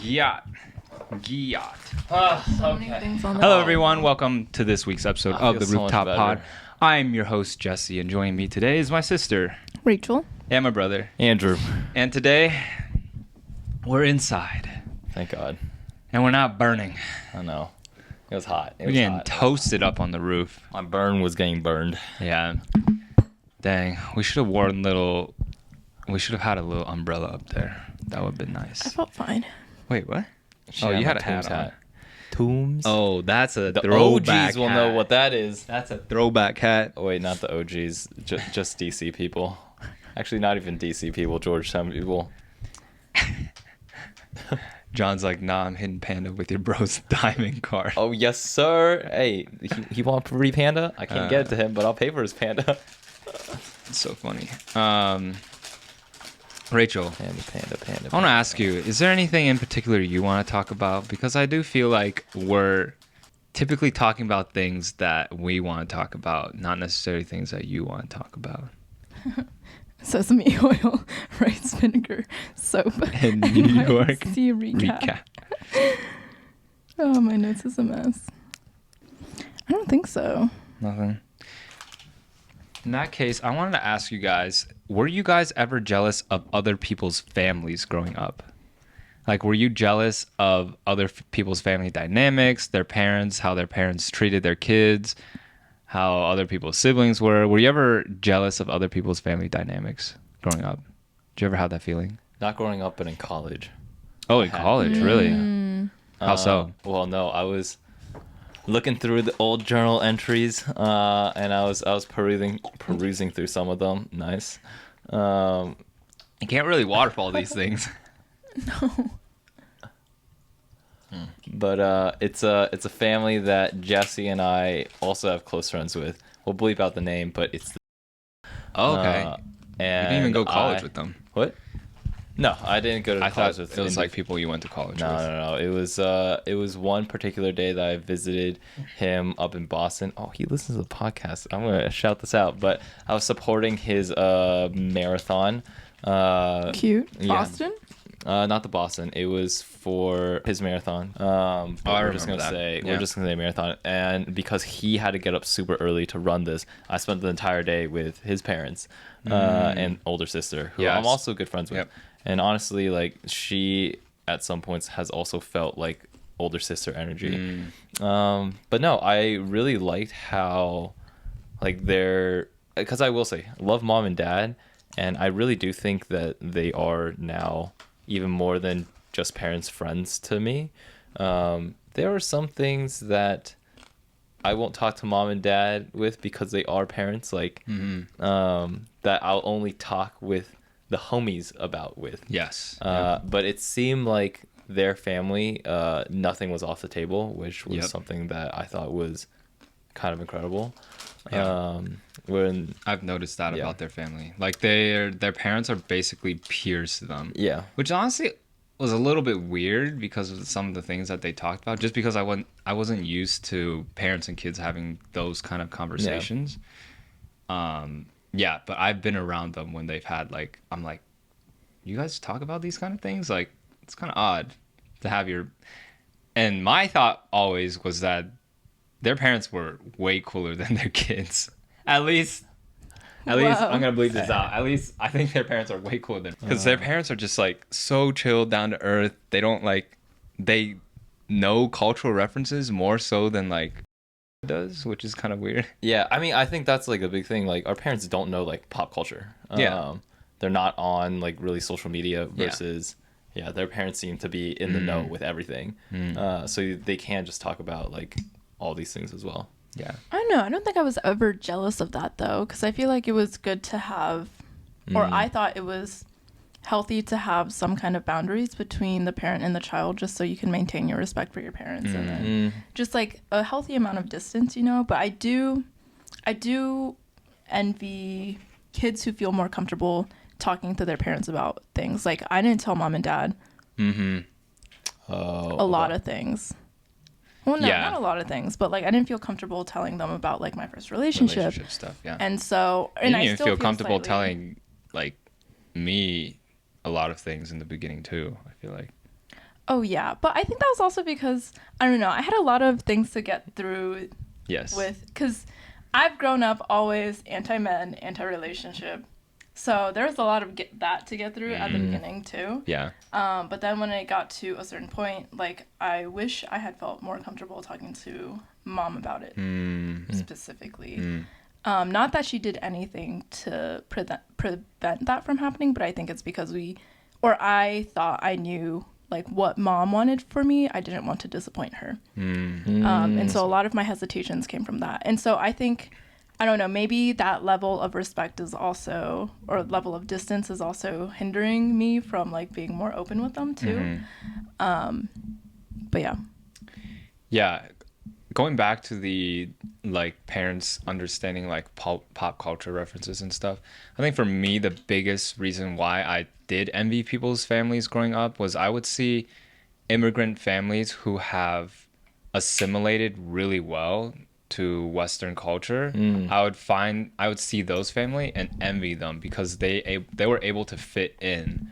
Giat. Giat. Okay. Hello, everyone. Welcome to this week's episode of the so much Rooftop better. Pod. I'm your host, Jesse, and joining me today is my sister Rachel. and my brother. Andrew. And today, we're inside, Thank God. and we're not burning. I know. It was hot. We're getting toasted up on the roof. My burn was getting burned. Yeah. Dang. We should have had a little umbrella up there. That would have been I nice. felt fine. Wait, what? She Oh, you my had a hat Toombs on. Toombs? Oh, that's a the throwback OGs will hat. know what that is. That's a throwback hat. Oh, wait, not the OGs. Just DC people. Actually, not even DC people. Georgetown people. John's like, nah, I'm hitting Panda with your bro's diamond card. Oh, yes, sir. Hey, he want free panda? I can't get it to him, but I'll pay for his panda. It's so funny. Rachel, Panda. I want to ask you, is there anything in particular you want to talk about? Because I do feel like we're typically talking about things that we want to talk about, not necessarily things that you want to talk about. Sesame oil, rice vinegar, soap. In New York. See a recap. Oh, my notes is a mess. I don't think so. Nothing. In that case, I wanted to ask you guys, were you guys ever jealous of other people's families growing up? Like, were you jealous of other people's family dynamics, their parents, how their parents treated their kids, how other people's siblings were? Were you ever jealous of other people's family dynamics growing up? Did you ever have that feeling? Not growing up, but in college. Oh, in college, really? How so? Well, no, I was looking through the old journal entries, and I was perusing through some of them. Nice. You can't really waterfall these things. No. But it's a family that Jesse and I also have close friends with. We'll bleep out the name, but it's. Oh, okay. And You didn't even go to college with them. What? No, I didn't go to I college thought with it was them. like people you went to college with. No. It was one particular day that I visited him up in Boston. Oh, he listens to the podcast. I'm gonna shout this out. But I was supporting his marathon. Cute. Yeah. Boston? Not the Boston. It was for his marathon. But I we're just gonna remember that. say Yeah. we're just gonna say marathon. And because he had to get up super early to run this, I spent the entire day with his parents and older sister, who Yes. I'm also good friends with. Yep. And honestly, like, she at some points has also felt like older sister energy. But no, I really liked how, like, because I will say, I love mom and dad, and I really do think that they are now even more than just parents, friends to me. There are some things that I won't talk to mom and dad with because they are parents, like, that I'll only talk with the homies about with. Yes. But it seemed like their family, nothing was off the table, which was Yep. something that I thought was kind of incredible. Yeah. When I've noticed that Yeah. about their family. Like their parents are basically peers to them. yeah, Which honestly was a little bit weird because of some of the things that they talked about. Just because I wasn't used to parents and kids having those kind of conversations. Yeah, but I've been around them when they've had, like, I'm like, you guys talk about these kind of things? Like, it's kind of odd to have your... And my thought always was that their parents were way cooler than their kids. At least, I'm going to bleep this out. At least I think their parents are way cooler than... Because their parents are just, like, so chill, down to earth. They don't, like... They know cultural references more so than, like, does, which is kind of weird. yeah. I mean, I think that's like a big thing. Like, our parents don't know, like, pop culture. Yeah. They're not on, like, really social media versus their parents seem to be in the know with everything. So they can just talk about, like, all these things as well. Yeah. I don't know. I don't think I was ever jealous of that, though, because I feel like it was good to have, or I thought it was healthy to have some kind of boundaries between the parent and the child, just so you can maintain your respect for your parents and then just like a healthy amount of distance, you know. But I do envy kids who feel more comfortable talking to their parents about things. Like, I didn't tell mom and dad a lot of things. Well, no, not a lot of things, but like I didn't feel comfortable telling them about like my first relationship stuff. Yeah. and so You and didn't I even still feel comfortable slightly- telling like me a lot of things in the beginning too. I feel like Oh, yeah. But I think that was also because, I don't know, I had a lot of things to get through Yes. because I've grown up always anti-men, anti-relationship. So there was a lot of that to get through at the beginning, too. Yeah. But then when it got to a certain point, like, I wish I had felt more comfortable talking to mom about it specifically. Not that she did anything to prevent that from happening, but I think it's because I thought I knew like what mom wanted for me. I didn't want to disappoint her. And so a lot of my hesitations came from that. And so I think, I don't know, maybe that level of respect is also, or level of distance is also hindering me from like being more open with them too. But yeah. Yeah. Going back to the like parents understanding like pop culture references and stuff, I think for me the biggest reason why I did envy people's families growing up was I would see immigrant families who have assimilated really well to Western culture. I would see those family and envy them because they were able to fit in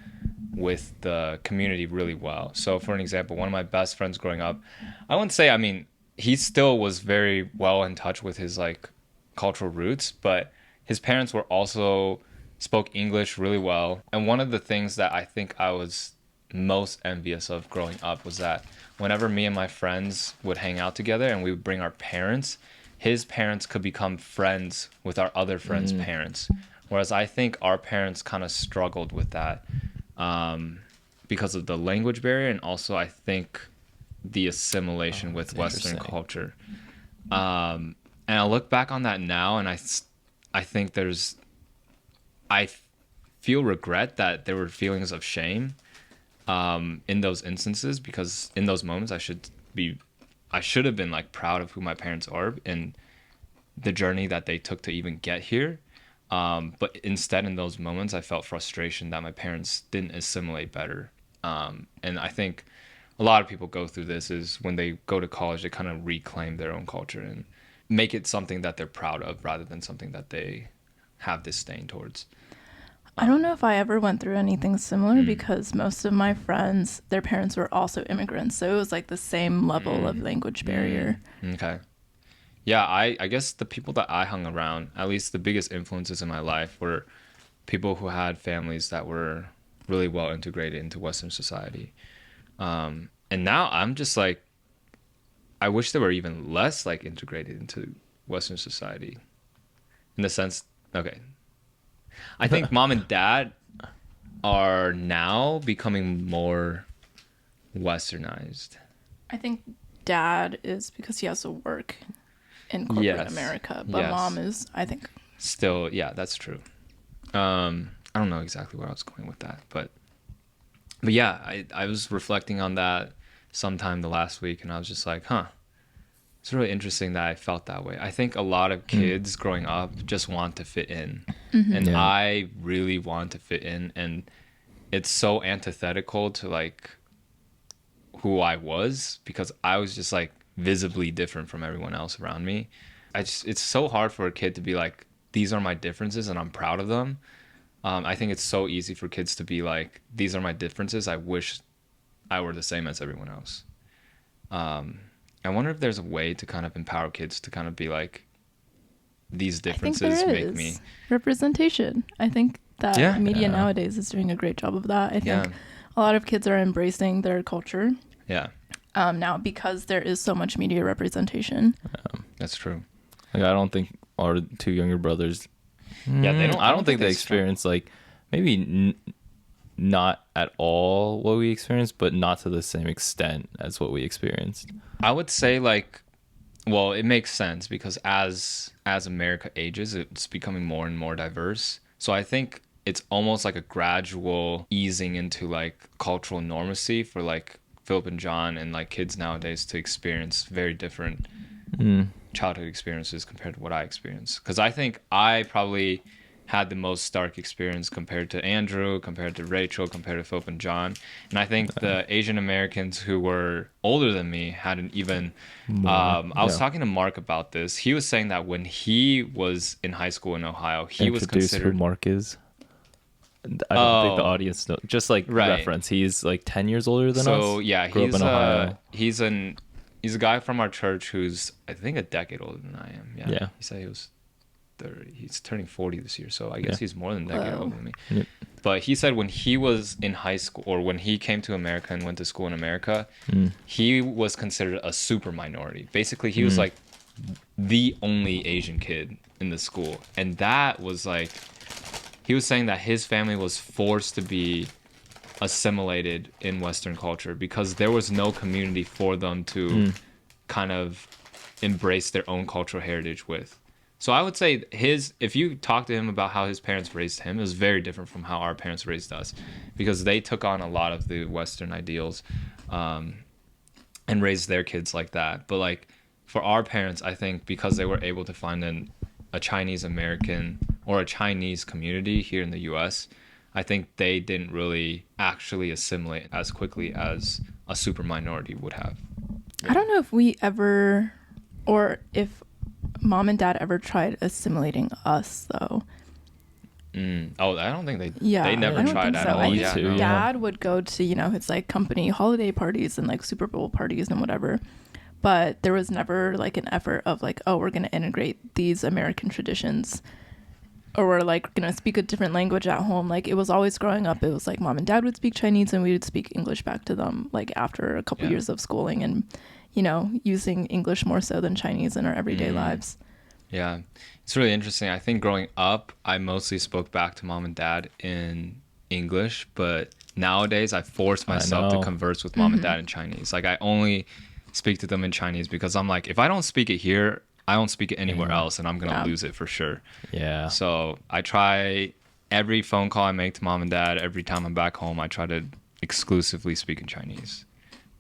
with the community really well. So for an example, one of my best friends growing up, I wouldn't say, I mean, he still was very well in touch with his like cultural roots, but his parents were also spoke English really well. And one of the things that I think I was most envious of growing up was that whenever me and my friends would hang out together and we would bring our parents, his parents could become friends with our other friends' parents. Whereas I think our parents kind of struggled with that because of the language barrier, and also I think the assimilation with Western culture. And I look back on that now, and I think I feel regret that there were feelings of shame in those instances, because in those moments I should have been like proud of who my parents are and the journey that they took to even get here. But instead in those moments I felt frustration that my parents didn't assimilate better. And I think a lot of people go through this is when they go to college, they kind of reclaim their own culture and make it something that they're proud of rather than something that they have disdain towards. I don't know if I ever went through anything similar because most of my friends, their parents were also immigrants. So it was like the same level of language barrier. Okay. Yeah, I guess the people that I hung around, at least the biggest influences in my life, were people who had families that were really well integrated into Western society. And now I'm just like, I wish they were even less like integrated into Western society. In the sense, okay, I think mom and dad are now becoming more Westernized. I think dad is because he has to work in corporate America, but mom is, I think. Still, yeah, that's true. I don't know exactly where I was going with that, but yeah, I was reflecting on that sometime the last week, and I was just like, it's really interesting that I felt that way. I think a lot of kids growing up just want to fit in, and I really want to fit in, and it's so antithetical to like who I was, because I was just like visibly different from everyone else around me. It's so hard for a kid to be like, these are my differences and I'm proud of them. I think it's so easy for kids to be like, these are my differences. I wish I were the same as everyone else. I wonder if there's a way to kind of empower kids to kind of be like, these differences make me. Representation. I think that media nowadays is doing a great job of that. I think a lot of kids are embracing their culture. Yeah. Now because there is so much media representation. That's true. Like, I don't think our two younger brothers. Yeah, they don't. I don't think they experience like maybe not at all what we experienced, but not to the same extent as what we experienced. I would say like, well, it makes sense because as America ages, it's becoming more and more diverse. So I think it's almost like a gradual easing into like cultural normacy for like Philip and John and like kids nowadays to experience very different childhood experiences compared to what I experienced. Because I think I probably had the most stark experience compared to Andrew, compared to Rachel, compared to Philip and John. And I think the Asian Americans who were older than me had an even... I was talking to Mark about this. He was saying that when he was in high school in Ohio, he was considered... who Mark is. I don't think the audience knows. Just like Right. reference, he's like 10 years older than us. So yeah, Grew up in Ohio. he's a guy from our church who's I think a decade older than I am. Yeah. Yeah. He said he was 30. He's turning 40 this year, so I guess Yeah. he's more than a decade Wow. older than me. Yep. But he said when he was in high school, or when he came to America and went to school in America, he was considered a super minority. Basically, he was like the only Asian kid in the school. And that was like, he was saying that his family was forced to be assimilated in Western culture because there was no community for them to kind of embrace their own cultural heritage with. So I would say if you talk to him about how his parents raised him, it was very different from how our parents raised us, because they took on a lot of the Western ideals and raised their kids like that. But like for our parents, I think because they were able to find a Chinese American or a Chinese community here in the US, I think they didn't really actually assimilate as quickly as a super minority would have. I don't know if we ever, or if mom and dad ever tried assimilating us though. Oh, I don't think they. Yeah, they never I don't tried think at so. all. I Yeah, think no. dad would go to his like company holiday parties and like Super Bowl parties and whatever, but there was never like an effort of like, oh, we're gonna integrate these American traditions, or we're like gonna speak a different language at home. Like it was always growing up, it was like mom and dad would speak Chinese and we would speak English back to them like after a couple years of schooling and using English more so than Chinese in our everyday lives. Yeah, it's really interesting. I think growing up, I mostly spoke back to mom and dad in English, but nowadays I force myself to converse with mom and dad in Chinese. Like I only speak to them in Chinese because I'm like, if I don't speak it here, I don't speak it anywhere else, and I'm gonna lose it for sure. Yeah. So I try every phone call I make to mom and dad, every time I'm back home, I try to exclusively speak in Chinese,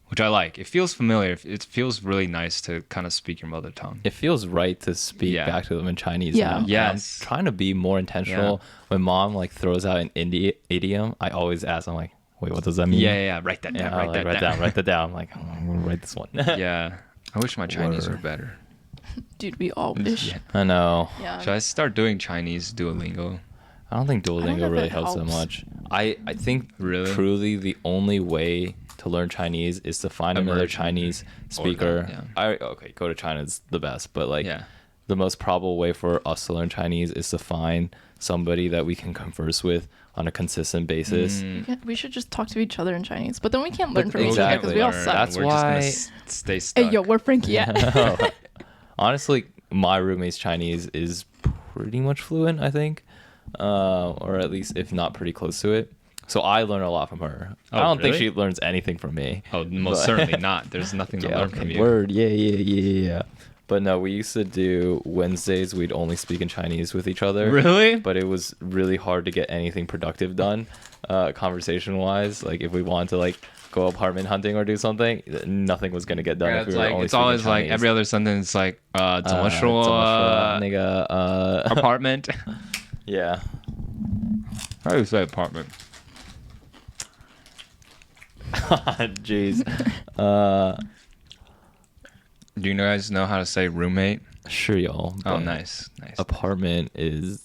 which I like. It feels familiar. It feels really nice to kind of speak your mother tongue. It feels right to speak back to them in Chinese. Yeah. now. And Yes. I'm trying to be more intentional. When mom like throws out an idiom, I always ask, I'm like, wait, what does that mean? Yeah. Write that down. Write that down. I'm like, oh, I'm gonna write this one. Yeah. I wish my Chinese were Word. better. Dude, we all wish. Yeah. I know. Yeah. Should I start doing Chinese Duolingo? I don't think I don't know Duolingo if really it helps that helps. much. I think Really? truly the only way to learn Chinese is to find another Immersion. Chinese Or speaker. that, Okay, go to China is the best, but like Yeah. the most probable way for us to learn Chinese is to find somebody that we can converse with on a consistent basis. We should just talk to each other in Chinese, but then we can't learn from each other exactly. because we all Learn. suck. That's We're why- just gonna stay stuck. Hey, yo, we're Frankie. Yeah. Honestly, my roommate's Chinese is pretty much fluent, I think, or at least if not pretty close to it. So I learn a lot from her. Oh, I don't think really? she learns anything from me. Oh, most But- certainly not. There's nothing to learn from you. Word. Yeah. But no, we used to do Wednesdays. We'd only speak in Chinese with each other. Really? But it was really hard to get anything productive done, conversation wise. Like if we wanted to like go apartment hunting or do something, nothing was gonna get done Yeah, if it's we were like only it's speaking always like Chinese. every other sentence, like 怎么说, 怎么说那个 apartment. Yeah. How do you say apartment? Jeez. Do you guys know how to say roommate? Sure, y'all. Oh, but nice. Apartment is.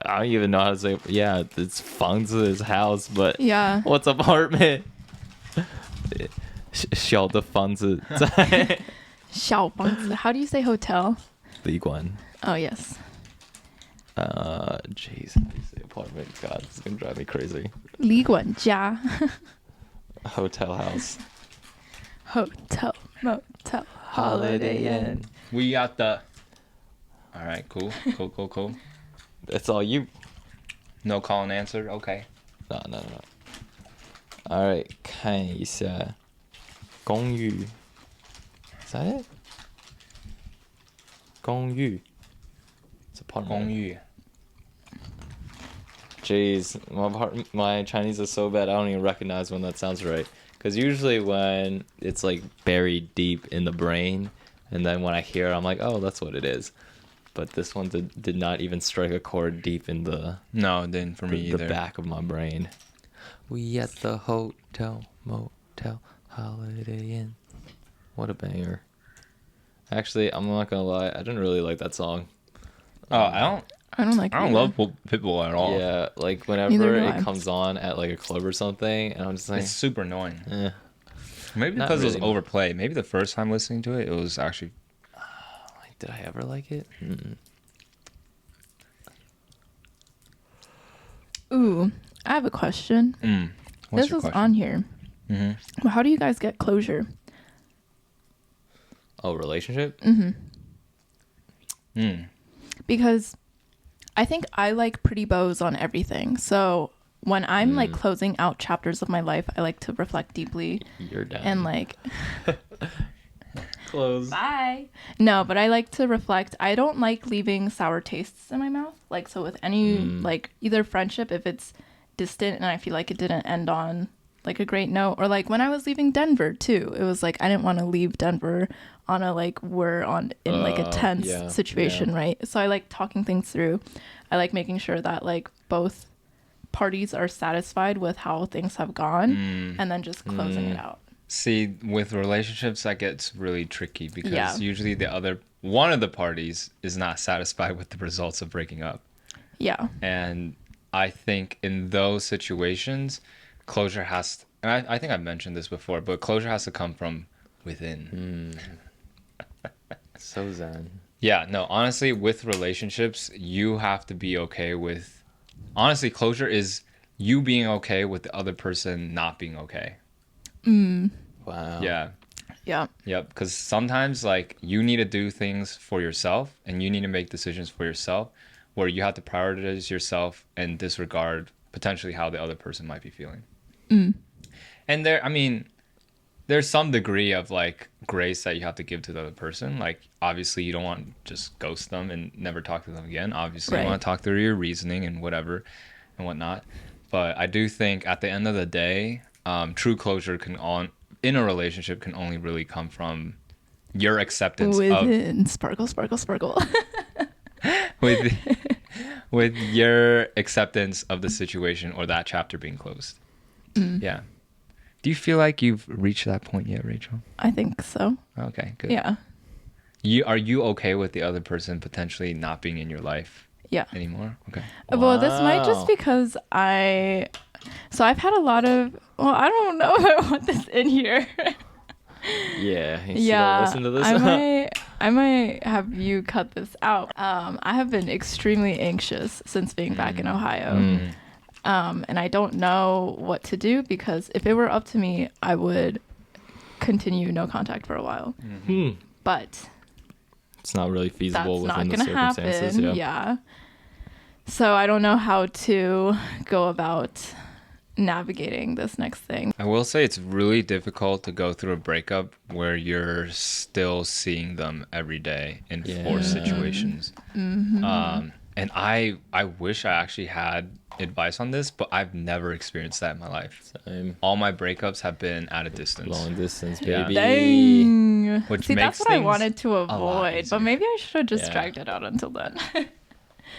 I don't even know how to say. Yeah, it's 房子 is house, but Yeah. what's apartment? 小的房子在小房子. How do you say hotel? 旅馆. Oh, yes. Jeez, how do you say apartment? God, this is gonna drive me crazy. 旅馆家. Hotel house. Hotel, motel, Holiday Inn. We got the. All right, cool. That's all you. No call and answer. Okay. No. Alright, 看一下公寓. Is that it? 公寓. It's apartment. 公寓. Jeez, my Chinese is so bad I don't even recognize when that sounds right. Because usually when it's like buried deep in the brain, and then when I hear it, I'm like, oh, that's what it is. But this one did not even strike a chord deep in the No, it didn't for me the either. back of my brain. We at the hotel, motel, Holiday Inn. What a banger. Actually, I'm not gonna lie, I didn't really like that song. Oh, I don't. I don't like. I don't love Pitbull at all. Yeah, like Neither whenever do it I. comes on at like a club or something, and I'm just like, It's super annoying. eh. Maybe Not because it was really. overplayed. Maybe the first time listening to it, it was actually. Like, did I ever like it? Mm-mm. Ooh, I have a question. What's This your is question? on here. Mm-hmm. Well, how do you guys get closure? Oh, relationship? Because I think I like pretty bows on everything. So when I'm like closing out chapters of my life, I like to reflect deeply You're down. and like close. bye. No, but I like to reflect. I don't like leaving sour tastes in my mouth. Like, so with any like either friendship, if it's distant and I feel like it didn't end on like a great note, or like when I was leaving Denver too, it was like I didn't want to leave Denver on a like we're on in like a tense situation, right? So I like talking things through. I like making sure that like both parties are satisfied with how things have gone and then just closing it out. See, with relationships, that gets really tricky because usually one of the parties is not satisfied with the results of breaking up. Yeah. And I think in those situations, closure has, and I think I've mentioned this before, but closure has to come from within. So zen. Yeah, no, honestly, with relationships, you have to be okay with, honestly, closure is you being okay with the other person not being okay. Wow. Yeah. Yeah. Yep. Because sometimes, like, you need to do things for yourself and you need to make decisions for yourself where you have to prioritize yourself and disregard potentially how the other person might be feeling. And there's some degree of, like, grace that you have to give to the other person. Like, obviously, you don't want to just ghost them and never talk to them again. Obviously, you want to talk through your reasoning and whatever and whatnot. But I do think at the end of the day, true closure in a relationship can only really come from your acceptance within sparkle, sparkle, sparkle. with your acceptance of the situation or that chapter being closed. Yeah. Do you feel like you've reached that point yet, Rachel? I think so. Okay, good. Yeah. Are you okay with the other person potentially not being in your life Yeah. anymore? Okay. Well, this might just Wow. because so I've had a lot of, well, I don't know if I want this in here. Yeah. You Yeah. don't listen to this? I might have you cut this out. I have been extremely anxious since being back in Ohio. And I don't know what to do because if it were up to me, I would continue no contact for a while. But It's not really feasible that's within not the going to circumstances. happen. Yeah. So I don't know how to go about navigating this next thing. I will say it's really difficult to go through a breakup where you're still seeing them every day in forced situations. And I wish I actually had advice on this, but I've never experienced that in my life. Same. All my breakups have been at a distance. Long distance, Yeah. baby. Dang. Which See, makes that's what I things wanted to a lot avoid, easier. but maybe I should have just Yeah. dragged it out until then.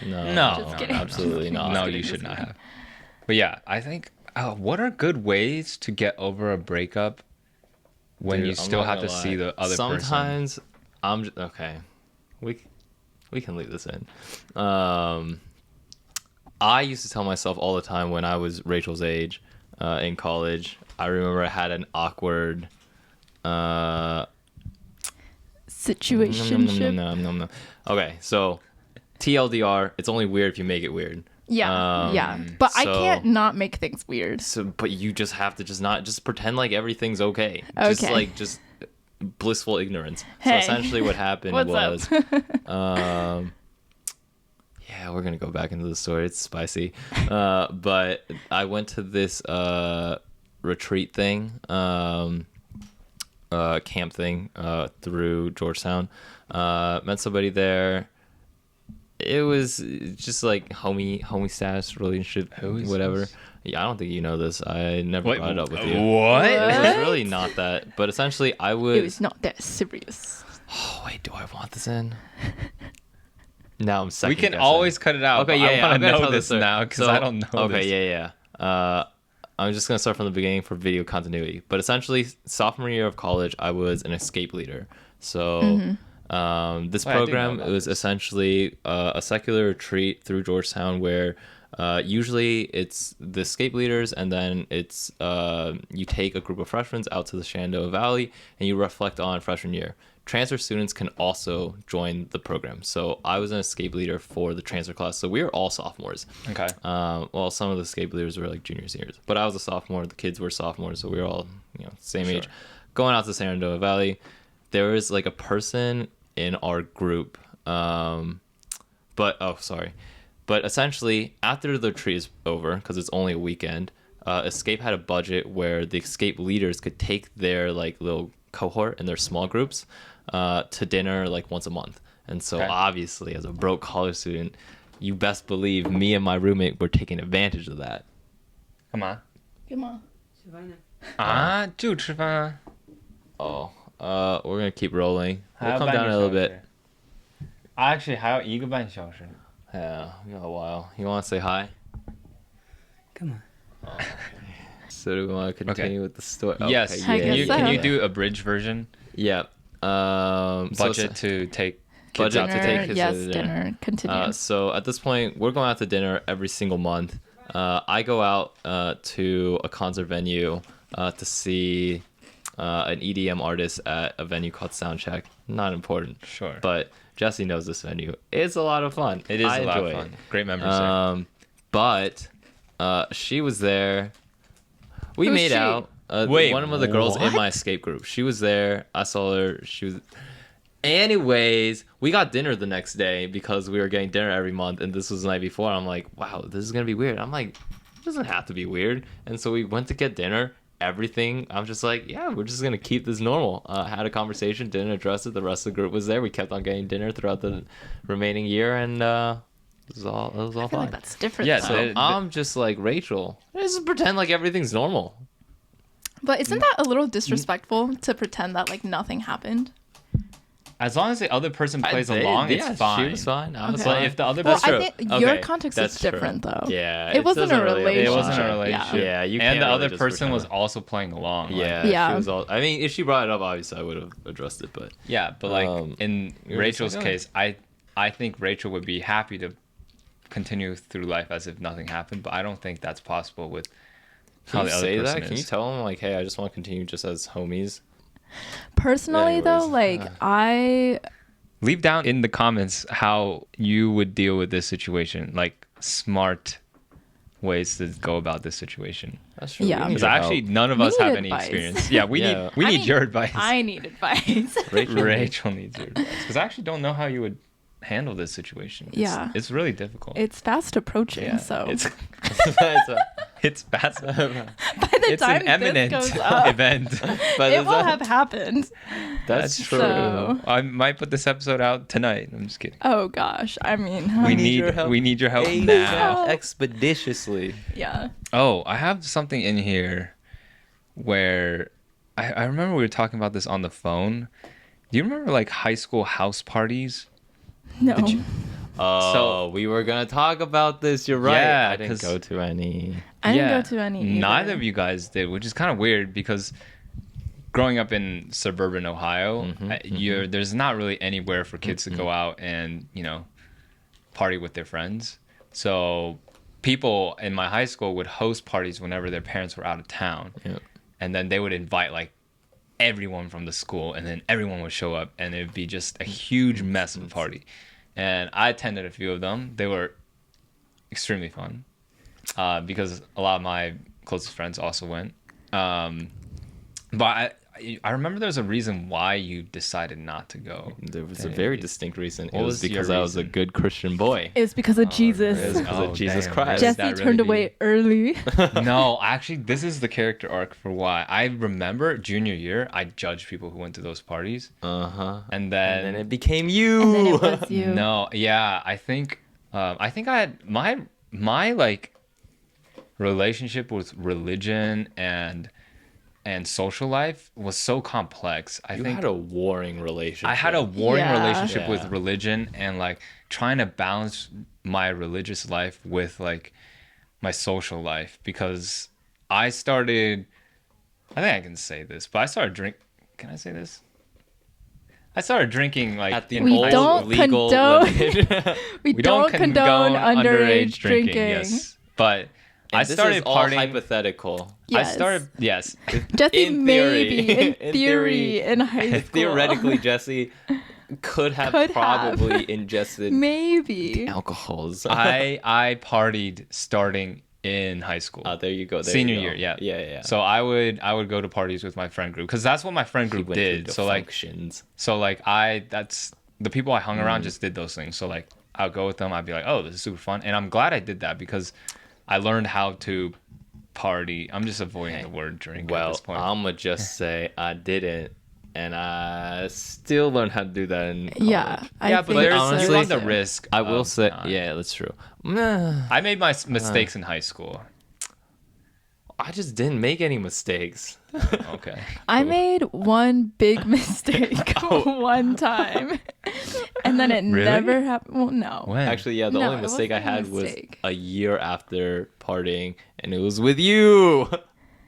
No, Just kidding. absolutely not. No, kidding, you just should not kidding. have. But yeah, I think what are good ways to get over a breakup when Dude, you I'm still not have to gonna see lie. the other person? Sometimes I'm just, okay. We can leave this in. I used to tell myself all the time when I was Rachel's age in college. I remember I had an awkward Situationship. No. Okay, so TLDR, it's only weird if you make it weird. Yeah. But I so- can't not make things weird. So, but you just have to just pretend like everything's okay. Okay. Just blissful ignorance. Hey. So essentially, what happened What's was, up? yeah, we're gonna go back into the story. It's spicy, but I went to this retreat thing, camp thing through Georgetown. Met somebody there. It was just like homie status relationship, Who is whatever. this? Yeah, I don't think you know this. I never brought it up with you. What? It was What? really not that. But essentially, I It was. was not that serious. Oh wait, do I want this in? Now I'm second. We can guessing. always cut it out. Okay, but yeah, I I'm want to gonna know tell this story. now because So- I don't know Okay, this. yeah. I'm just gonna start from the beginning for video continuity. But essentially, sophomore year of college, I was an escape leader. So This Wait, I did know program about it was this. essentially a secular retreat through Georgetown where usually it's the escape leaders, and then it's you take a group of freshmen out to the Shenandoah Valley and you reflect on freshman year. Transfer students can also join the program. So I was an escape leader for the transfer class. So we were all sophomores. Okay. Well, some of the escape leaders were like juniors, seniors, but I was a sophomore. The kids were sophomores, so we were all same age. Going out to Shenandoah Valley, there was like a person in our group, but essentially after the retreat is over, because it's only a weekend, Escape had a budget where the escape leaders could take their like little cohort in their small groups to dinner like once a month. And so obviously as a broke college student, you best believe me and my roommate were taking advantage of that. 干嘛？ Come on. 吃饭呢？ 啊，就吃饭啊。 Oh, we're gonna keep rolling. 还 We'll 要 come 半 down 个 a 小 little bit. 时。Actually，还要1个半小时。 Yeah, we got a while. You want to say hi? 干嘛？ So do we want to continue with the story? Yes. Okay, I Can guess you so. can you do a bridge version? Yeah. Budget to take kids Budget out to to Dinner, take kids yes, to dinner. Continue. So at this point, we're going out to dinner every single month. I go out to a concert venue to see an EDM artist at a venue called Soundcheck. Not important. Sure. But Jesse knows this venue. It's a lot of fun. It is I a lot of enjoy fun. it. Great members there. But she was there. We Who's made she? out. Wait, one of the girls in what? my escape group. She was there. I saw her. She was. Anyways, we got dinner the next day because we were getting dinner every month, and this was the night before. I'm like, wow, this is gonna be weird. I'm like, it doesn't have to be weird. And so we went to get dinner. Everything. I'm just like, yeah, we're just gonna keep this normal. Had a conversation, didn't address it. The rest of the group was there. We kept on getting dinner throughout the remaining year, and it was all I feel fine. like that's different. Yeah, though. So I'm just like Rachel. Just pretend like everything's normal. But isn't that a little disrespectful to pretend that like nothing happened? As long as the other person plays I did, along, yeah, it's fine. She was fine. I was Okay. But fine. if the other Well, person, I think your Okay, context that's is true. different though. Yeah, It wasn't a doesn't it wasn't a Yeah. relationship. Yeah, you and can't the really other just person was pretend. also playing along. like- Yeah, Yeah. She was all. I mean, if she brought it up, obviously I would have addressed it. But yeah, but like in we were Rachel's just like, case, I think Rachel would be happy to continue through life as if nothing happened, but I don't think that's possible with can how you the other say person that? Can you is. tell them like, hey, I just want to continue just as homies? Personally though, Anyways, like I Leave down in the comments how you would deal with this situation, like smart ways to go about this situation. That's true. Yeah. We need Because your actually, help. none of We us need have any advice. experience. Yeah, we Yeah. need I need mean, your advice. I need advice. Rachel needs your advice because I actually don't know how you would handle this situation. Yeah. It's really difficult. It's fast approaching, Yeah, so it's It's it's fast. by the It's time an eminent this goes up, event. but it is will that- have happened. That's true. So- I might put this episode out tonight. I'm just kidding. Oh gosh, I mean, We need your need help. we need your help ASAP, now. expeditiously. yeah. Oh, I have something in here where I remember we were talking about this on the phone. Do you remember like high school house parties? No. Did you- Oh, So- we were gonna talk about this. You're right. Yeah, I didn't 'cause- go to any. I didn't go to any. Either. Neither of you guys did, which is kind of weird because growing up in suburban Ohio, there's not really anywhere for kids to go out and party with their friends. So people in my high school would host parties whenever their parents were out of town, Yep. and then they would invite like everyone from the school, and then everyone would show up, and it would be just a huge mess of a party. And I attended a few of them. They were extremely fun because a lot of my closest friends also went. But I remember there's a reason why you decided not to go. There was a very distinct reason. It What was was your because I was a reason? good Christian boy. It was because of Jesus. It was because of Jesus damn, Christ. really? Jesse that turned really away early. No, actually, this is the character arc for why. I remember junior year, I judged people who went to those parties. Uh huh. And And then, then it became you. And then it was you. no, yeah, I think I had my like relationship with religion and social life was so complex. I You think had a warring relationship. I had a warring Yeah. relationship with Yeah. religion and like trying to balance my religious life with like my social life because I think I can say this, but I started drink. Can I say this? I started drinking like At the We old don't legal condone- limit. We don't condone underage drinking. Yes, but And I this started is all partying. hypothetical. Yes. I started. Yes, Jesse In theory. maybe in In theory in high school. Theoretically, Jesse could have Could probably have. ingested maybe. alcohols. I partied starting in high school. There you go. There Senior you go. year, yeah. Yeah. So I would go to parties with my friend group because that's what my friend He group went through did. the So like functions. that's the people I hung around just did those things. So like I'll go with them. I'd be like, oh, this is super fun, and I'm glad I did that because I learned how to party. I'm just avoiding the word drink at Well, this point. I'ma just say I didn't, and I still learned how to do that in Yeah. college. I yeah, but think there's honestly- you run the risk. I will of say, not. yeah, that's true. I made my mistakes in high school. I just didn't make any mistakes. Okay. I made one big mistake one time. And then it Really? never happened. Well, no. When? Actually, yeah, the No, only it mistake I wasn't a had was mistake. a year after partying, and it was with you.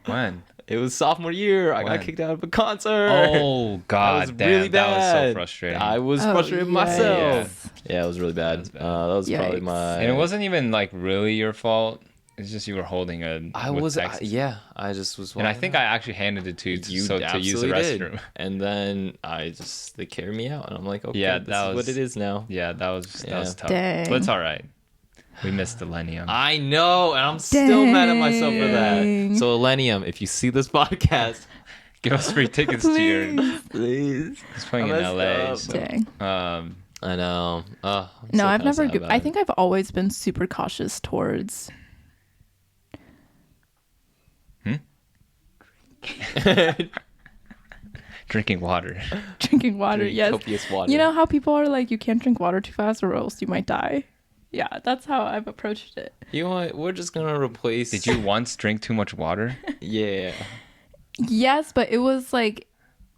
When? It was sophomore year. I When? got kicked out of a concert. Oh that God, was damn, really that was so bad. frustrating. I was Oh, frustrated yes. myself. Yeah, it was really bad. was bad. That was probably Yikes. my. And it wasn't even like really your fault. It's just you were holding a. I with was. Texas. yeah, I just was. And I think I actually handed it to you You so to use the absolutely restroom. did. And then they carried me out, and I'm like, okay, Yeah, this that is was- what it is now. Yeah, that was tough. Dang. But it's all right. We missed Delenium. I know, and I'm still mad at myself for that. Dang. So, Elenium, if you see this podcast, Give us free tickets to your. Please. please. It's playing I in messed LA. up. So, Dang. I know. I'm No, so I've kinda never. sad about I it. think I've always been super cautious towards. Drinking water. Drinking water. Drink Yes. copious water. You know how people are like, you can't drink water too fast or else you might die? Yeah, that's how I've approached it. You know what? We're just gonna replace. Did you once drink too much water? Yeah. Yes, but it was like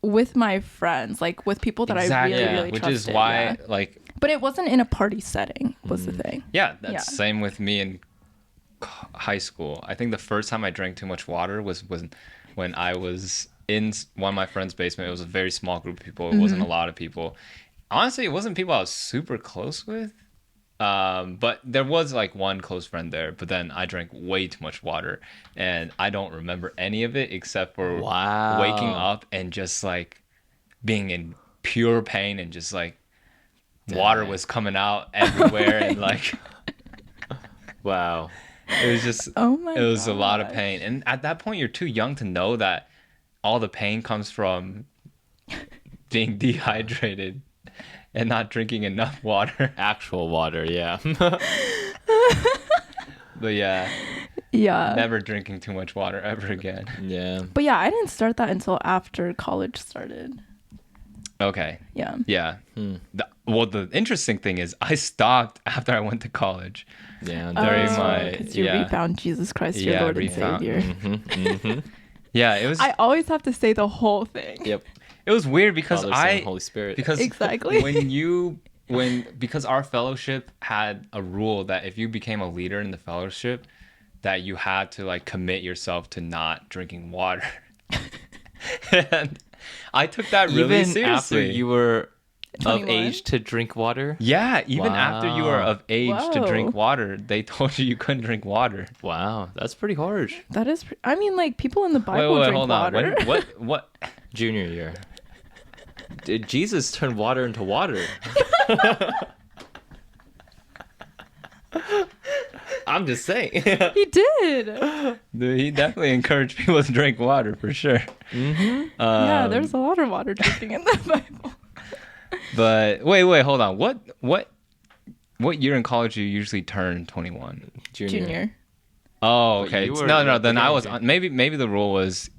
with my friends, like with people that I really, Yeah, really which trusted. is why, yeah. like, But it wasn't in a party setting, was the thing. yeah, that's Yeah. same with me in high school. I think the first time I drank too much water was when I was in one of my friend's basement. It was a very small group of people. It wasn't a lot of people. Honestly, it wasn't people I was super close with. But there was like one close friend there, but then I drank way too much water and I don't remember any of it except for Wow. waking up and just like being in pure pain and just like water was coming out everywhere and like Wow. it was just Oh my it was a lot of gosh. pain. And at that point you're too young to know that all the pain comes from being dehydrated and not drinking enough water. Actual water. Yeah. But yeah, Yeah. never drinking too much water ever again. yeah. But yeah, I didn't start that until after college started. Okay. Yeah. Yeah. Well, the interesting thing is I stopped after I went to college. Yeah. During that's my- right. Because you yeah. refound Jesus Christ, your Yeah, Lord and refound- Savior. Yeah, it was I always have to say the whole thing. Yep. it was weird because Father, Son, Holy Spirit. because Exactly. because our fellowship had a rule that if you became a leader in the fellowship that you had to like commit yourself to not drinking water. And I took that really even seriously. after you were of 21? age to drink water. Yeah, even after you were Wow. of age to drink Whoa. water, they told you couldn't drink water. Wow, that's pretty harsh. That is, I mean, like people in the Bible Wait, drink hold on. water. What? Junior year. Did Jesus turn water into water? I'm just saying. He did. He definitely encouraged people to drink water for sure. Yeah, there's a lot of water drinking in the Bible. But wait, hold on. What year in college do you usually turn 21? Junior. Oh, But okay. you were No. at Then the I was beginning. maybe the rule was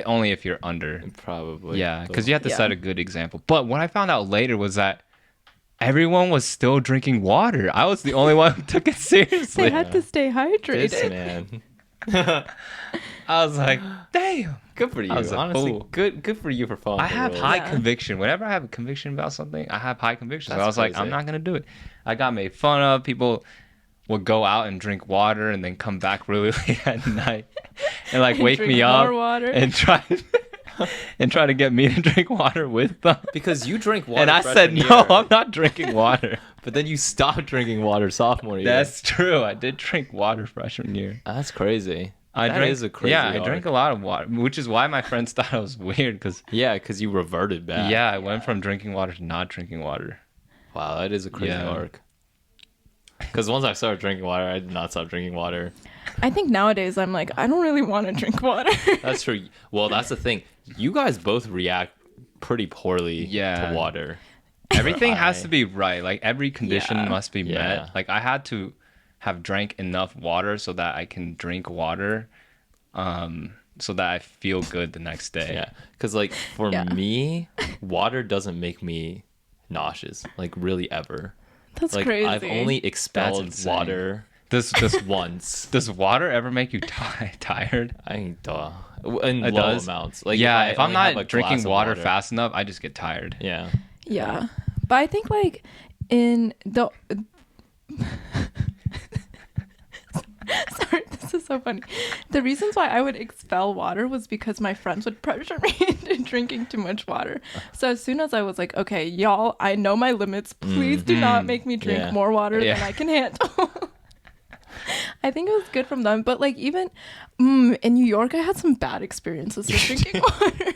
only if you're under. Probably. Yeah, because you have to Yeah. set a good example. But what I found out later was that everyone was still drinking water. I was the only one who took it seriously. They had to stay hydrated. This man. I was like, damn. Good for you. I was a Honestly, fool. good for you for following. I the have rules. high Yeah. conviction. Whenever I have a conviction about something, I have high conviction. So That's I was like, crazy. I'm not gonna do it. I got made fun of. People would go out and drink water and then come back really late at night and like And wake drink me up more water. and try. and try to get me to drink water with them. Because you drink water. And I said, freshman no, year, I'm not drinking water. But then you stopped drinking water sophomore year. That's true. I did drink water freshman year. That's crazy. I That drank, is a crazy yeah, I arc. drank a lot of water, which is why my friends thought it was weird. Because Yeah, because you reverted back. I went from drinking water to not drinking water. Wow, that is a crazy Yeah. arc. Because once I started drinking water, I did not stop drinking water. I think nowadays I'm like, I don't really want to drink water. That's true. Well, that's the thing. You guys both react pretty poorly Yeah. to water. Everything has to be right. Like every condition Yeah. must be Yeah. met. Like I had to have drank enough water so that I can drink water, so that I feel good the next day. Yeah. Because, like, for Yeah. me, water doesn't make me nauseous, like, really ever. That's Like, crazy. I've only expelled insane. water Does once. does water ever make you tired? I think, in It low does? amounts. Like, Yeah, I if I'm only have not a drinking glass of water fast enough, I just get tired. Yeah. Yeah. But I think like in the sorry, this is so funny. The reasons why I would expel water was because my friends would pressure me into drinking too much water. So as soon as I was like, okay, y'all, I know my limits. Please do not make me drink Yeah. more water Yeah. than I can handle. I think it was good from them. But like even in New York, I had some bad experiences with drinking water.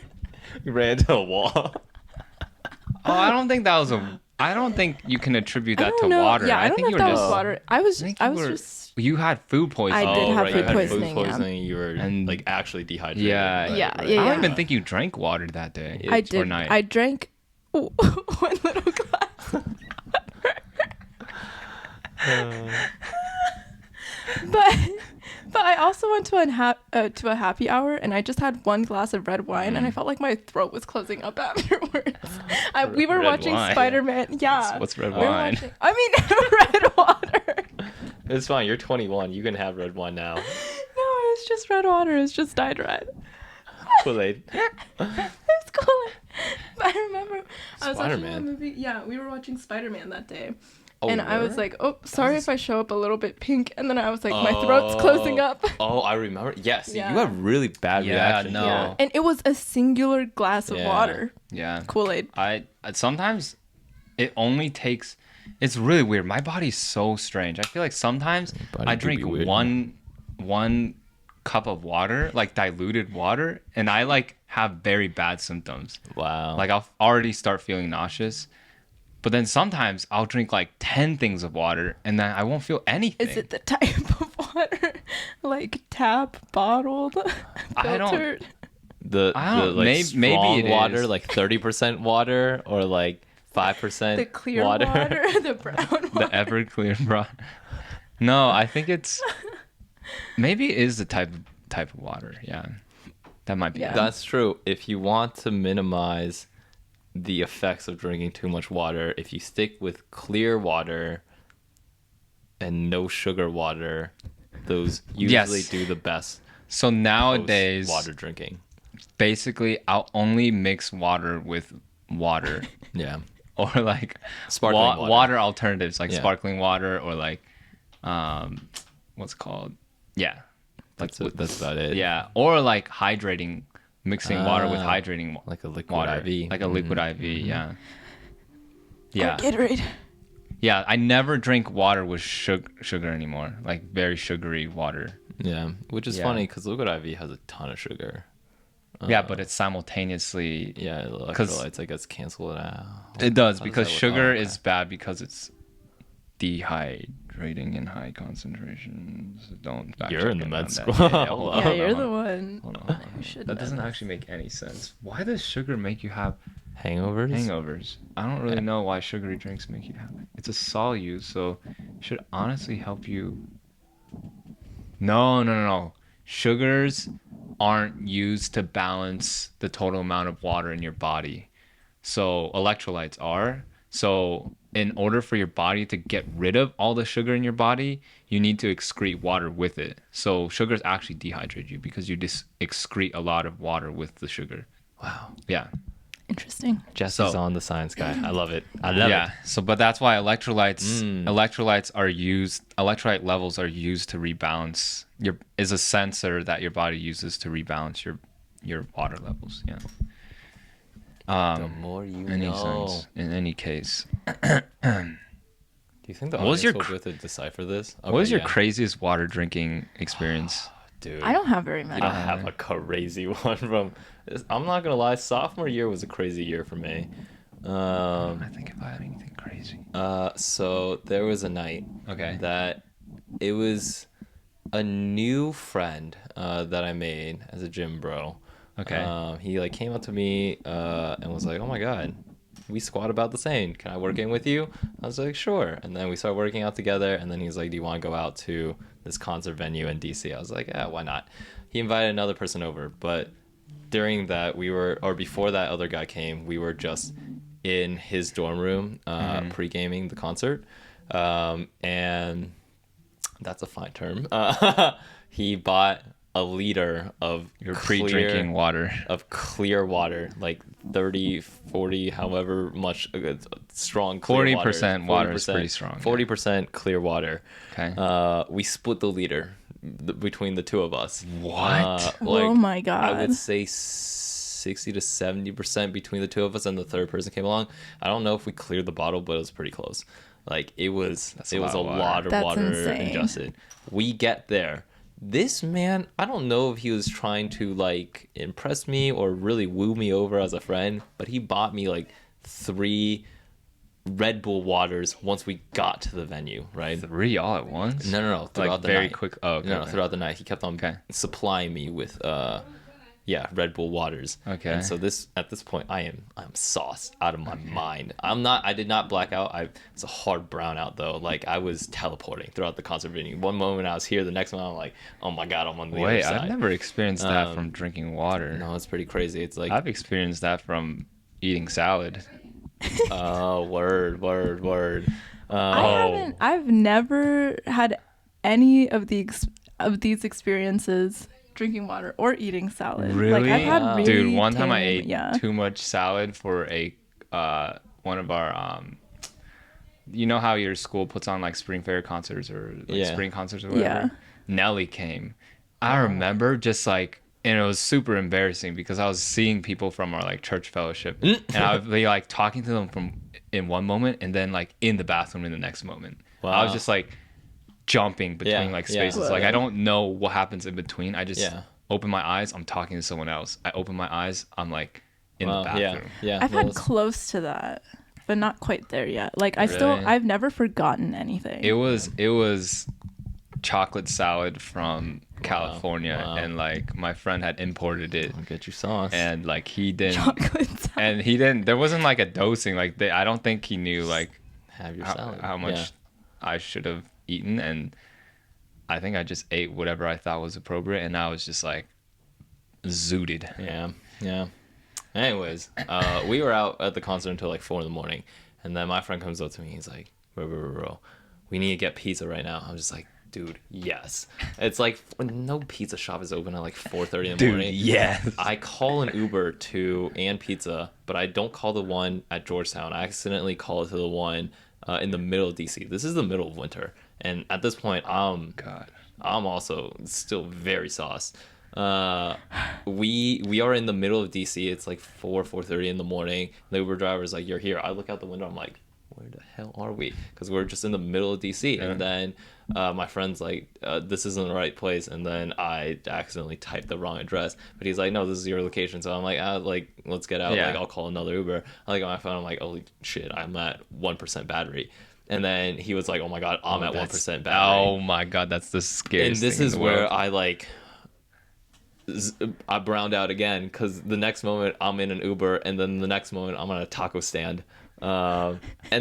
You ran into a wall. Oh, I don't think that was a. I don't think you can attribute I that don't to know. water. Yeah, I don't think know you if were that just. was water. I was think I you was were- just You had food poisoning. I did have right, food you had poisoning, food yeah. poisoning. You were And- like actually dehydrated. Yeah. Right, Yeah, right. yeah, I don't yeah. even think you drank water that day. Yeah. I Or did. night. I drank one little glass. but I also went to a happy hour and I just had one glass of red wine and I felt like my throat was closing up afterwards. We were Red watching wine? Spider-Man. Yeah. What's red We were wine? watching- I mean red water. It's fine. You're 21. You can have red wine now. No, it was just red water. It was just dyed red. Kool-Aid. It's cool. But I remember I was watching a Spider-Man. movie. Yeah, we were watching Spider-Man that day. Oh, and I was word? like, oh, sorry if I show up a little bit pink. And then I was like, my throat's closing up. Oh, I remember. Yes, Yeah. you have really bad Yeah, reaction. no. Yeah. And it was a singular glass of Yeah. water. Yeah. Kool-Aid. I sometimes it only takes. It's really weird. My body's so strange. I feel like sometimes body I do drink be weird. one cup of water, like diluted water, and I like have very bad symptoms. Wow. Like I'll already start feeling nauseous. But then sometimes I'll drink like 10 things of water and then I won't feel anything. Is it the type of water? Like tap, bottled, I don't- filtered? the like maybe strong it water, is. like 30% water, or like 5% The clear water. the brown water. The Everclear broth? No, I think it's maybe it is the type of water. Yeah. That might be Yeah. it. That's true. If you want to minimize the effects of drinking too much water, if you stick with clear water and no sugar water, those usually Yes. do the best. So nowadays, Water drinking. basically, I'll only mix water with water Yeah. or like Sparkling water. water alternatives like Yeah. sparkling water or like what's it called? Yeah. That's about it. Yeah, or like hydrating, mixing water with hydrating Like a liquid water, IV. like a liquid IV. Yeah. Yeah. Or Gatorade. Yeah, I never drink water with sugar anymore. Like very sugary water. Yeah. Which is Yeah. funny because liquid IV has a ton of sugar. Yeah, but it's simultaneously Yeah, electrolytes, I guess, cancel it out. it does How because that work? sugar Oh, okay. is bad because it's dehydrating in high concentrations. Don't fact You're check in the me med on that. school. Yeah, Hold hold on. Yeah, hold you're on, the hold on. one. Hold on. You should That know doesn't this. actually make any sense. Why does sugar make you have Hangovers? hangovers? I don't really Yeah. know why sugary drinks make you have. It's a solute, so it should honestly help you. No. Sugars aren't used to balance the total amount of water in your body. So electrolytes are. So in order for your body to get rid of all the sugar in your body, you need to excrete water with it. So sugars actually dehydrate you because you just excrete a lot of water with the sugar. Wow. Yeah. Interesting. Jess is So- on the science guy. I love it. I love Yeah. it. So, but that's why electrolytes Mm. electrolyte levels are used to rebalance is a sensor that your body uses to rebalance your water levels. Yeah. The more you know. In any case. Do you think the What was audience your will cr- be able to decipher this? What was your yeah. craziest water drinking experience? Dude, I don't have very you many. don't have a crazy one from. I'm not gonna lie. Sophomore year was a crazy year for me. I think if I had anything crazy. So there was a night Okay. that it was a new friend that I made as a gym bro. Okay. He like came up to me and was like, "Oh my god, we squat about the same. Can I work in with you?" I was like, "Sure." And then we started working out together. And then he's like, "Do you want to go out to this concert venue in DC?" I was like, "Yeah, why not?" He invited another person over, but during that before that other guy came, we were just in his dorm room pre-gaming the concert, and that's a fine term. He bought a liter of Pre-drinking water. of clear water, like 30, 40, however much strong clear 40% water is pretty strong. 40% clear water. Okay. We split the liter between the two of us. What? Oh my God. I would say 60 to 70% between the two of us, and the third person came along. I don't know if we cleared the bottle, but it was pretty close. Like it was a lot of That's water insane. ingested. We get there. This man, I don't know if he was trying to like impress me or really woo me over as a friend, but he bought me like 3 Red Bull waters once we got to the venue, right? 3 all at once? No. Throughout Like the very night. quick. Oh, okay. No, throughout the night. He kept on supplying me with Red Bull waters. Okay. And so at this point I'm sauced out of my mind. I did not black out. It's a hard brownout though. Like I was teleporting throughout the concert venue. One moment I was here, the next one I'm like, oh my god, I'm on the other side. I've never experienced that from drinking water. No, it's pretty crazy. It's like I've experienced that from eating salad. oh word. I've never had any of these experiences drinking water or eating salad. Really? Like I've had really Dude, one time I tame- ate too much salad for one of our you know how your school puts on like spring fair concerts or like spring concerts or whatever? Yeah. Nelly came. I remember just like, and it was super embarrassing because I was seeing people from our like church fellowship and I would be like talking to them in one moment and then like in the bathroom in the next moment. Wow. I was just like jumping between like spaces. Yeah. Like I don't know what happens in between. I just Yeah. open my eyes, I'm talking to someone else. I open my eyes, I'm like in the bathroom. Yeah. I've had close to that, but not quite there yet. Like I've never forgotten anything. It was chocolate salad from California Wow. and like my friend had imported it I'll get you sauce. and like he didn't Chocolate salad. and he didn't there wasn't like a dosing like I don't think he knew like have your salad. how much I should have eaten, and I think I just ate whatever I thought was appropriate and I was just like zooted. Yeah. Anyways, we were out at the concert until like 4 a.m, and then my friend comes up to me. He's like, bro, we need to get pizza right now. I'm just like, dude, yes. It's like no pizza shop is open at like 4:30 in the morning. Yes. I call an Uber to And Pizza, but I don't call the one at Georgetown. I accidentally call it to the one in the middle of DC. This is the middle of winter, and at this point, I'm also still very sauced. We are in the middle of DC. It's like 4:30 in the morning. The Uber driver's like, "You're here." I look out the window. I'm like, where the hell are we? Because we're just in the middle of DC. And then my friend's like, this isn't the right place. And then I accidentally typed the wrong address. But he's like, no, this is your location. So I'm like, let's get out. Yeah. Like, I'll call another Uber. I look at my phone. I'm like, holy shit, I'm at 1% battery. And then he was like, oh my God, I'm at 1% battery. Oh my God, that's the scariest And this thing in is the where world. I browned out again, because the next moment I'm in an Uber, and then the next moment I'm on a taco stand, and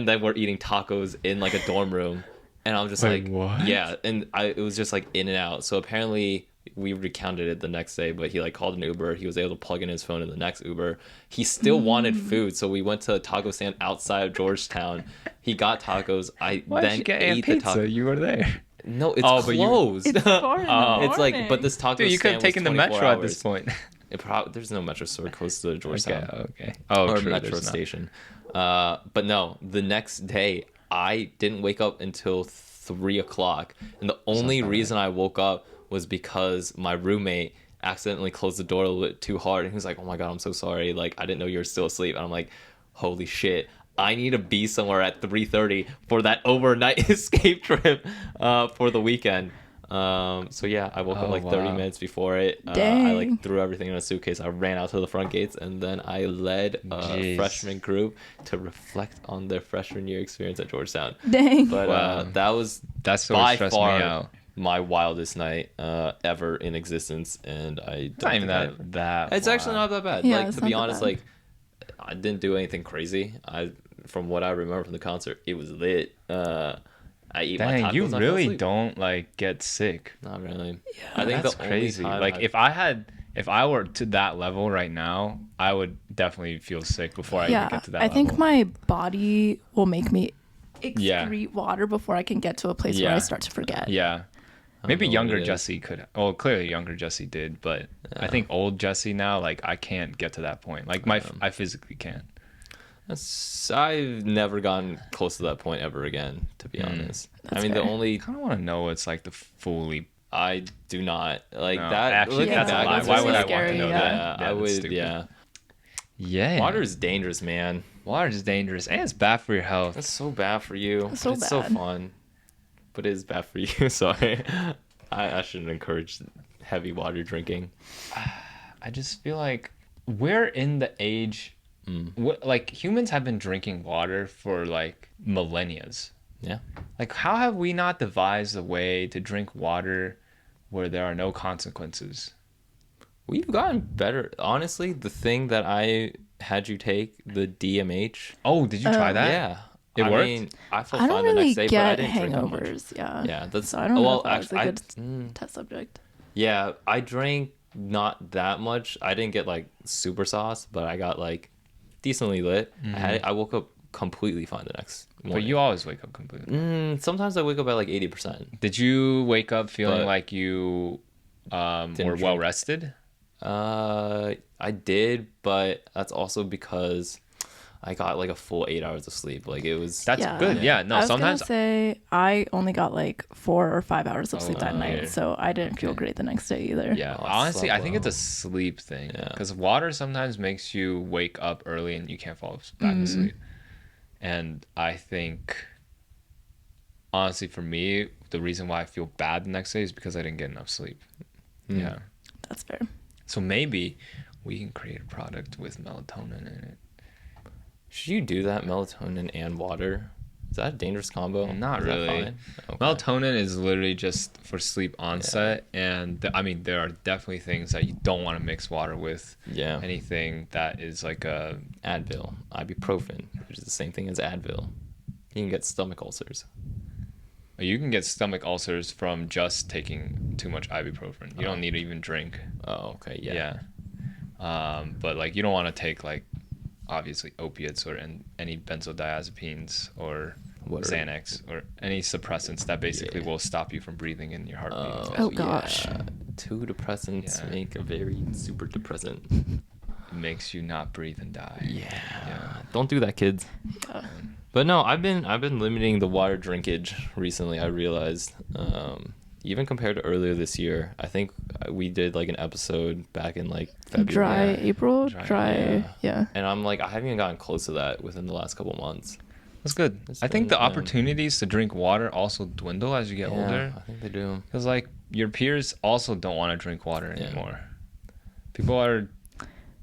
then we're eating tacos in like a dorm room, and I'm just Wait, like, what? yeah, and it was just like in and out. So apparently we recounted it the next day, but he like called an Uber. He was able to plug in his phone in the next Uber. He still wanted food, so we went to a taco stand outside of Georgetown. He got tacos. Why did you get ate the taco? You were there. No, it's but you- closed. It's 4 in the It's like, morning. but this taco Dude, you could stand have taken was the 24 metro hours. at this point. There's no metro so close to Georgetown. Okay. Oh, Or true. metro there's not. station. But no, the next day I didn't wake up until 3 o'clock, and the only reason I woke up was because my roommate accidentally closed the door a little bit too hard, and he was like, "Oh my god, I'm so sorry. Like, I didn't know you were still asleep." And I'm like, "Holy shit." I need to be somewhere at 3:30 for that overnight escape trip for the weekend. So yeah, I woke up like 30 minutes before it. I Dang. like threw everything in a suitcase. I ran out to the front gates, and then I led a freshman group to reflect on their freshman year experience at Georgetown. Dang. But that's by stressed me far out. my wildest night ever in existence, and I don't Not even think that. it's actually not that bad. Yeah, Like, it's to not be that honest, bad. like I didn't do anything crazy. From what I remember from the concert, it was lit. I eat my tacos. Dang, you and I fell really asleep. don't like get sick. Not really. Yeah. I think That's the crazy. only time Like if I were to that level right now, I would definitely feel sick before I even Yeah, get to that I level. think my body will make me Yeah. excrete water before I can get to a place where Yeah. I start to forget. Yeah. I Maybe don't know what younger it is. Jesse could. Well, clearly younger Jesse did, but I think old Jesse now, like I can't get to that point. Like I physically can't. I've never gotten close to that point ever again, to be honest. That's I mean, fair. the only I kind of want to know what it's like to fully. I do not like No, that. actually, looking that's a back, lie. it's Why just would I like- want to know that? Yeah, I that's would. stupid. Yeah, Yeah. water is dangerous, man. Water is dangerous and it's bad for your health. That's so bad for you. It's so but it's so bad. fun, but it is bad for you. Sorry, I shouldn't encourage heavy water drinking. I just feel like we're in the age. Like humans have been drinking water for like millennia. Yeah. Like how have we not devised a way to drink water where there are no consequences? We've gotten better. Honestly, the thing that I had you take, the DMH. Oh, did you try that? Yeah. It I worked? mean, I felt I fine don't the really next day, but I get didn't drink that much. hangovers. Yeah. Yeah, that's So I don't know well, if that was a actually, good test subject. yeah, I drank not that much. I didn't get like super sauce, but I got like decently lit. I woke up completely fine the next But morning. you always wake up completely. Sometimes I wake up at like 80%. Did you wake up feeling But- like you were drink. well rested? I did, but that's also because I got like a full 8 hours of sleep. Like it was. That's good. Yeah. No, I was sometimes gonna say I only got like 4 or 5 hours of sleep that Oh, night, yeah. so I didn't feel great the next day either. yeah. Oh, I Honestly, slept I think it's well. a sleep thing Yeah. because water sometimes makes you wake up early and you can't fall back asleep. And I think honestly for me, the reason why I feel bad the next day is because I didn't get enough sleep. Yeah. That's fair. So maybe we can create a product with melatonin in it. Should you do that, melatonin and water? Is that a dangerous combo? Not Is that really. fine? Okay. Melatonin is literally just for sleep onset, and I mean there are definitely things that you don't want to mix water with. Yeah. Anything that is like a Advil, ibuprofen, which is the same thing as Advil. You can get stomach ulcers. you can get stomach ulcers from just taking too much ibuprofen. You don't need to even drink. Oh, okay, yeah. But like you don't want to take like obviously opiates or any benzodiazepines or What are- Xanax or any suppressants that basically will stop you from breathing in your heartbeat. Oh, gosh. Yeah. Two depressants Yeah. make a very super depressant. It makes you not breathe and die. Yeah. Don't do that, kids. Yeah. But no, I've been limiting the water drinkage recently. I realized, even compared to earlier this year, I think we did like an episode back in like February, Dry April, Dry, dry, yeah. and I'm like, I haven't even gotten close to that within the last couple months. That's good. It's I think the been, yeah. opportunities to drink water also dwindle as you get older. I think they do. Because like your peers also don't want to drink water Yeah. anymore. People are.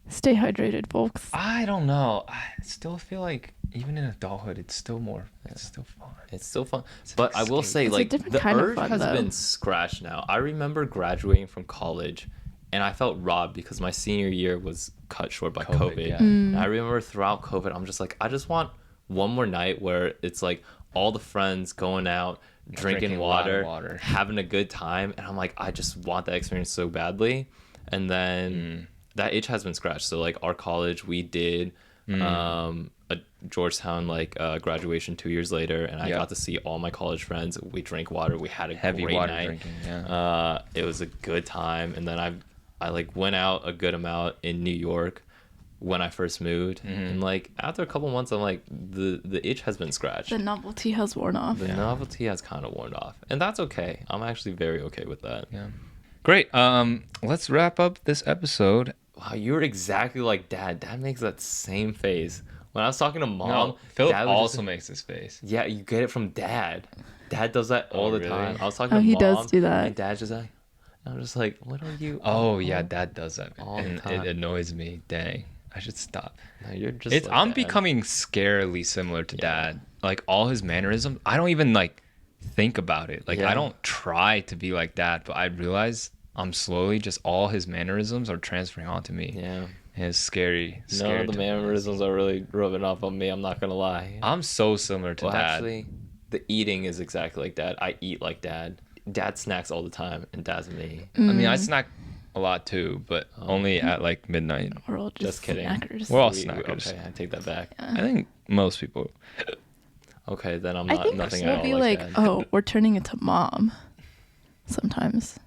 Stay hydrated, folks. I don't know. I still feel like even in adulthood, it's still more. It's still fun. It's still fun. It's an But I will escape. say, It's a like, different the kind of urge fun, has though. been scratched now. I remember graduating from college, and I felt robbed because my senior year was cut short by COVID. yeah. And I remember throughout COVID, I'm just like, I just want one more night where it's like all the friends going out, drinking a lot of water, water. having a good time. And I'm like, I just want that experience so badly. And then that itch has been scratched. So, like, our college, we did a Georgetown graduation 2 years later, and I Yeah. got to see all my college friends. We drank water. We had a Heavy great water night. drinking. Yeah. It was a good time, and then I like went out a good amount in New York when I first moved, and like after a couple months, I'm like the itch has been scratched. The novelty has worn off. The novelty has kind of worn off, and that's okay. I'm actually very okay with that. Yeah. Great. Let's wrap up this episode. Wow, you're exactly like Dad. Dad makes that same face. When I was talking to Mom, No, Philip Dad was also just, makes this face. yeah, you get it from Dad. Dad does that all Oh, the really? time. I was talking Oh, to he Mom, does do that. and Dad's just like, I'm just like, what are you? Oh yeah, Dad does that, All the and time. it annoys me. Dang, I should stop. No, you're just. Like I'm Dad. becoming scarily similar to Yeah. Dad. Like all his mannerisms, I don't even like think about it. Like Yeah. I don't try to be like Dad, but I realize I'm slowly just all his mannerisms are transferring onto me. Yeah. And it's scary. None scary of the to- mannerisms are really rubbing off on me. I'm not gonna lie. I'm so similar to Well, Dad. actually, the eating is exactly like Dad. I eat like Dad. Dad snacks all the time, and Dad's me. I mean, I snack a lot too, but only at like midnight. We're all just kidding. snackers. We're all We- snackers. Okay, I take that back. I think most people. Okay, then I'm I not think nothing we'll at all be like like, Dad. oh, we're turning into Mom. Sometimes.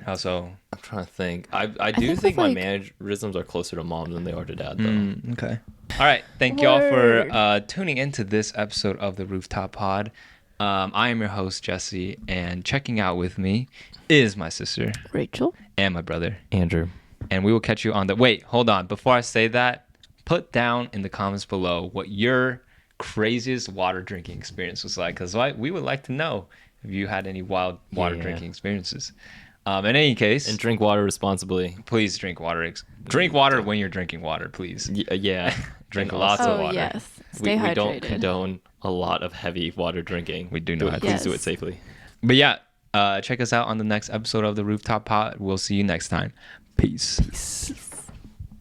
How so? I'm trying to think. I do think think with, my like- mannerisms are closer to Mom than they are to Dad, though. Okay. All right. Thank y'all for Word. tuning into this episode of the Rooftop Pod. I am your host, Jesse, and checking out with me is my sister Rachel. and my brother. Andrew. And we will catch you on the... Wait, hold on. Before I say that, put down in the comments below what your craziest water drinking experience was like, because we would like to know if you had any wild water Yeah. drinking experiences. In any case, And drink water responsibly. please drink water. Drink water when you're drinking water, please. Yeah. Drink And lots also, of Oh, water. yes. Stay we don't hydrated. condone a lot of heavy water drinking. We do Do not. it. Please do Yes. it safely. But yeah, check us out on the next episode of the Rooftop Pod. We'll see you next time. Peace. Peace.